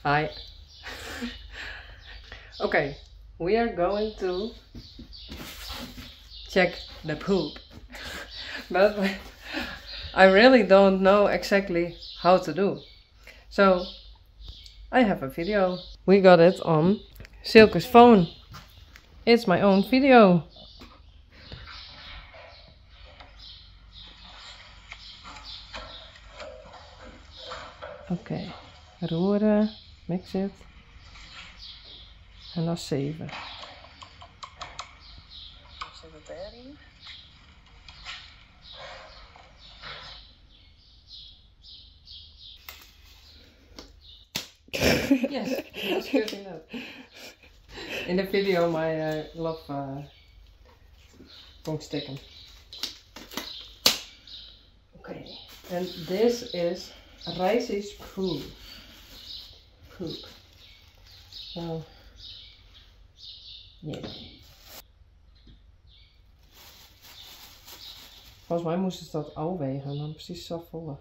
Hi. Okay, we are going to check the poop. But I really don't know exactly how to do. So I have a video. We got it on Silke's phone. It's my own video. Oké, roeren, mix it. En dan 7. Zet het erin. Yes, that's good enough. In the video, my glove won't stick. Okay, and this is Reis's poop. So, yeah. Volgens mij moesten ze dat afwegen en dan precies zo volle.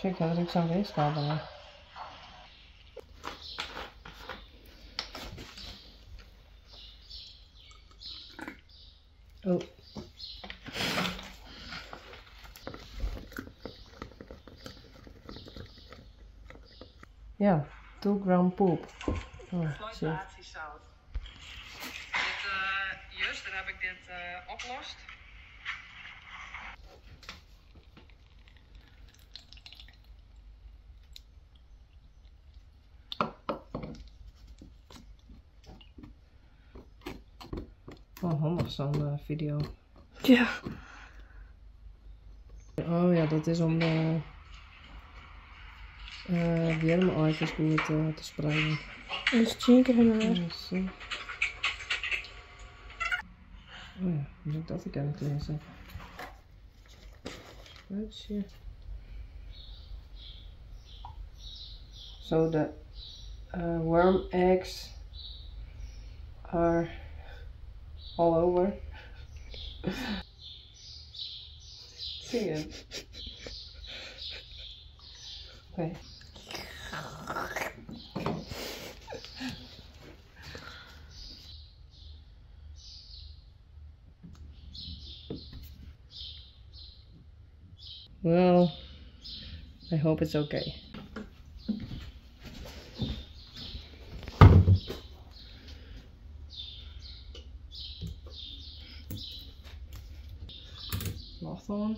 Kijk, dat ik zo'n weegschaalbaar. Oh. Ja, 2 gram poep. Fluoratiezout. Juist, daar heb ik dit opgelost. Oh, handig zo'n video. Ja. Oh ja, dat is om de wormeitjes goed te spreiden. Dat is 10 keer heen en weer. Yes. Oh ja, moet ik dat ook aan het lezen. Spuitje. So the worm eggs are all over. Zie je? Oké. Well, I hope it's okay. Cloth on.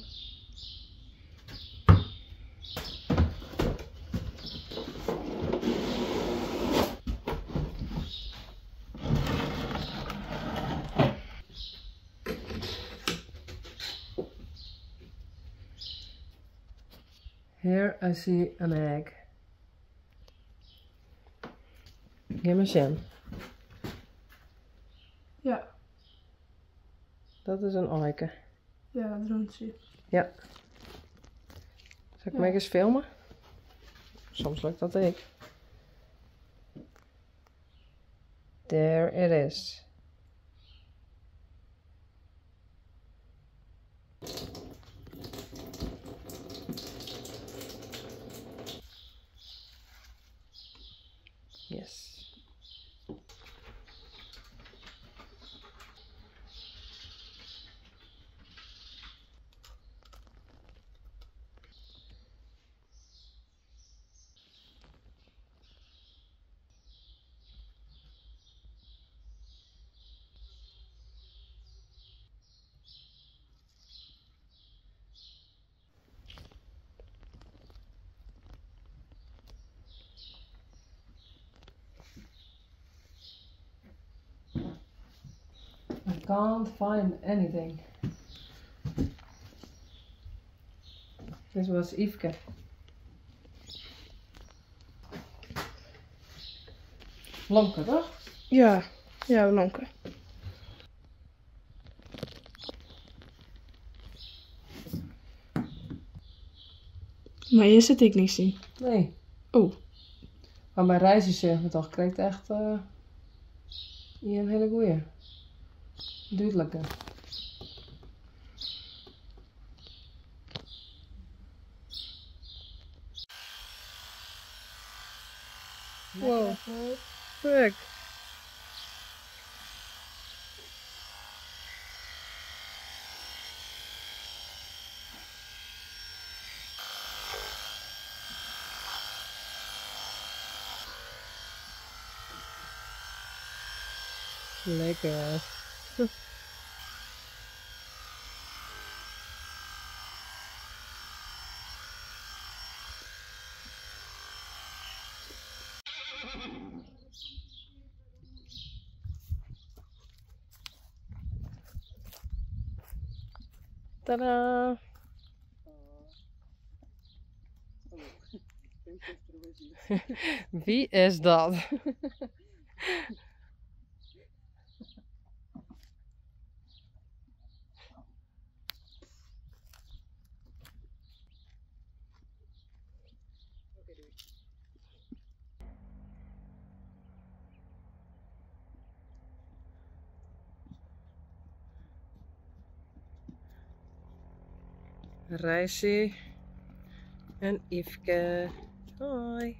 Here I see an egg. Give me Sjen. Ja. Dat is een eiken. Ja, dat roemt ze. Ja. Zal ik hem eens filmen? Soms lukt dat ook. There it is. Yes. I can't find anything. This was Yveske. Lomke, toch? Ja. Ja, Lonke. Maar je zit ik niet zien. Nee. Oh. Maar bij reizen zeggen we toch, krijgt echt hier een hele goeie. Duidelijke. Wow. Fuck. Lekker. Tadaa! Wie is dat? Reisje en Yveske. Hoi.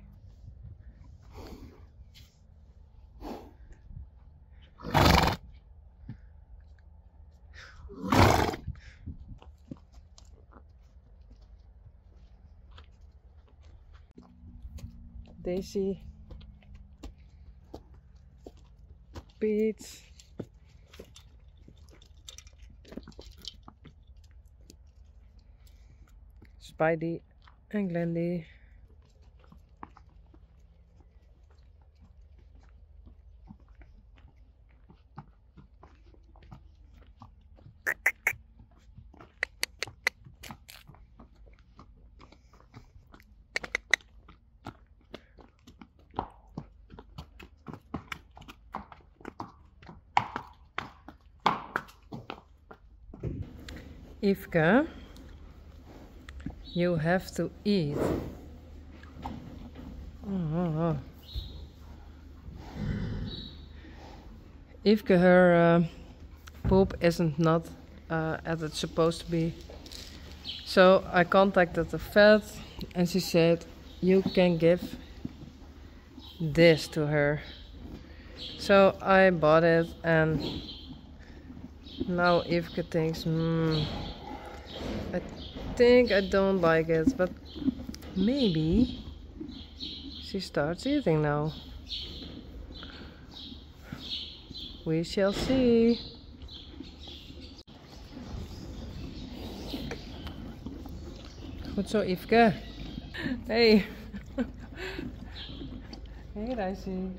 Daisy. Piet. Spidey en Glendy. Yveske, you have to eat. Oh. Yveske, her poop isn't not as it's supposed to be. So I contacted the vet and she said you can give this to her. So I bought it and now Yveske thinks, I think I don't like it, but maybe she starts eating now. We shall see. Goed zo, Yveske. Hey. Hey, Reisje.